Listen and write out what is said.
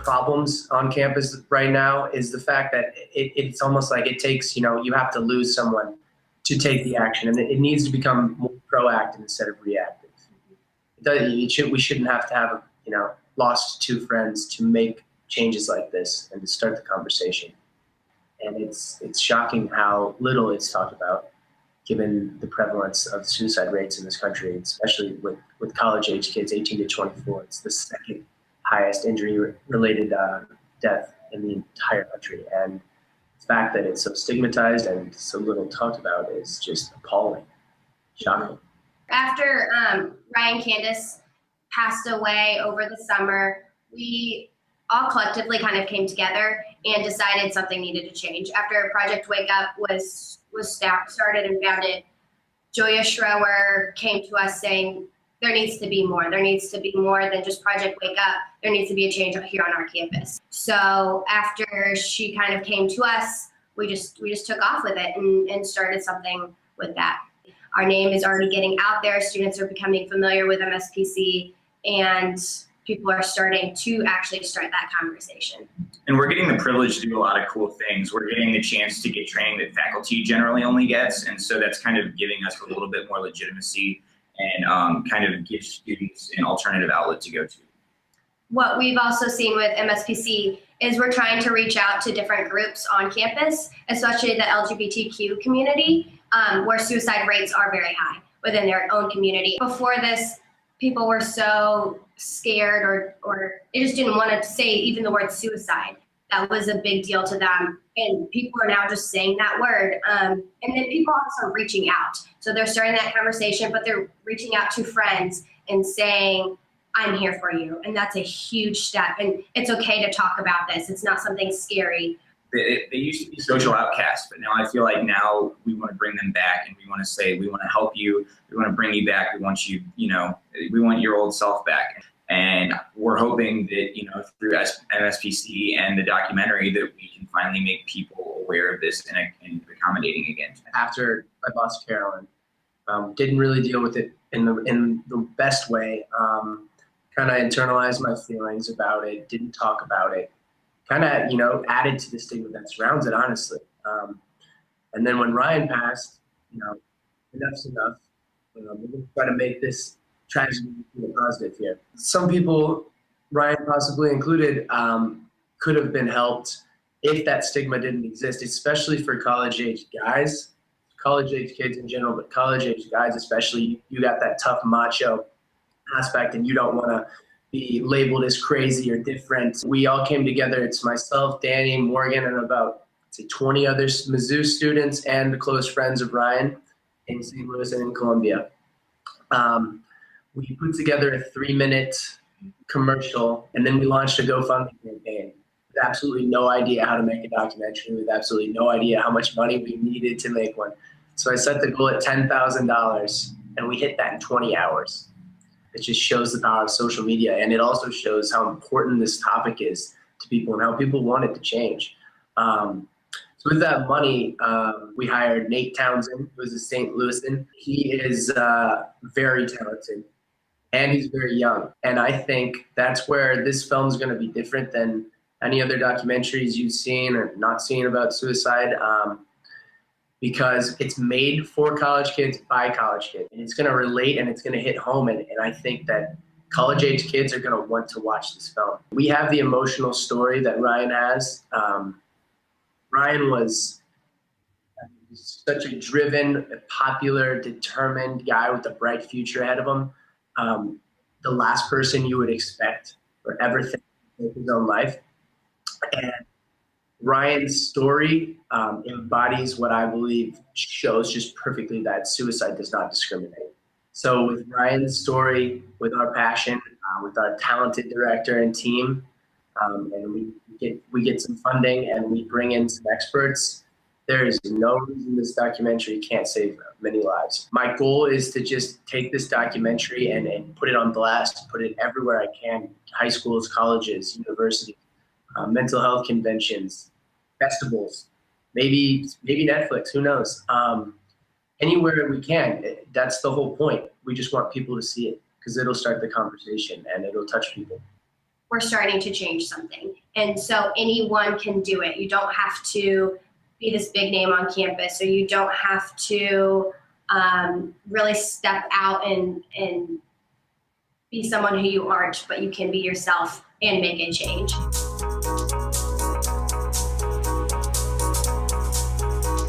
problems on campus right now is the fact that it's almost like it takes, you have to lose someone to take the action, and it needs to become more proactive instead of reactive. We shouldn't have to have, lost two friends to make changes like this and to start the conversation. And it's shocking how little it's talked about, given the prevalence of suicide rates in this country, especially with college-age kids, 18 to 24. It's the second highest injury-related death in the entire country. And the fact that it's so stigmatized and so little talked about is just appalling, shocking. After Ryan Candace passed away over the summer, we all collectively kind of came together and decided something needed to change. After Project Wake Up was started and founded, Joya Schroer came to us saying, there needs to be more. There needs to be more than just Project Wake Up. There needs to be a change here on our campus. So after she kind of came to us, we just took off with it and started something with that. Our name is already getting out there. Students are becoming familiar with MSPC, and people are starting to actually start that conversation. And we're getting the privilege to do a lot of cool things. We're getting the chance to get training that faculty generally only gets, and so that's kind of giving us a little bit more legitimacy and kind of give students an alternative outlet to go to. What we've also seen with MSPC is we're trying to reach out to different groups on campus, especially the LGBTQ community, where suicide rates are very high within their own community. Before this, people were so scared or they just didn't want to say even the word suicide. That was a big deal to them. And people are now just saying that word. And then people are also reaching out. So they're starting that conversation, but they're reaching out to friends and saying, I'm here for you. And that's a huge step. And it's okay to talk about this. It's not something scary. They used to be social outcasts, but now I feel like now we want to bring them back, and we want to say, we want to help you. We want to bring you back. We want you, we want your old self back. And we're hoping that, through MSPC and the documentary, that we can finally make people aware of this and accommodating again. After I lost Carolyn, didn't really deal with it in the best way. Kind of internalized my feelings about it, didn't talk about it, kind of, added to the stigma that surrounds it, honestly. And then when Ryan passed, enough's enough. We're going to try to make this tragedy positive here. Some people, Ryan possibly included, could have been helped if that stigma didn't exist, especially for college-age guys, college-age kids in general, but college-age guys especially. You got that tough macho aspect, and you don't want to be labeled as crazy or different. We all came together. It's myself, Danny, Morgan, and about 20 other Mizzou students and close friends of Ryan in St. Louis and in Columbia. We put together a 3-minute commercial, and then we launched a GoFundMe campaign with absolutely no idea how to make a documentary, with absolutely no idea how much money we needed to make one. So I set the goal at $10,000, and we hit that in 20 hours. It just shows the power of social media, and it also shows how important this topic is to people and how people want it to change. So with that money, we hired Nate Townsend, who is a St. Louisan. He is very talented, and he's very young. And I think that's where this film is going to be different than any other documentaries you've seen or not seen about suicide, because it's made for college kids by college kids. And it's going to relate, and it's going to hit home. And I think that college-age kids are going to want to watch this film. We have the emotional story that Ryan has. Ryan was such a driven, popular, determined guy with a bright future ahead of him. The last person you would expect or ever think of his own life. And Ryan's story embodies what I believe shows just perfectly that suicide does not discriminate. So with Ryan's story, with our passion, with our talented director and team, and we get some funding and we bring in some experts, there is no reason this documentary can't save many lives. My goal is to just take this documentary and put it on blast, put it everywhere I can, high schools, colleges, universities, mental health conventions, festivals, maybe Netflix, who knows? Anywhere we can. That's the whole point. We just want people to see it because it'll start the conversation and it'll touch people. We're starting to change something. And so anyone can do it. You don't have to be this big name on campus, or you don't have to really step out and be someone who you aren't, but you can be yourself and make a change.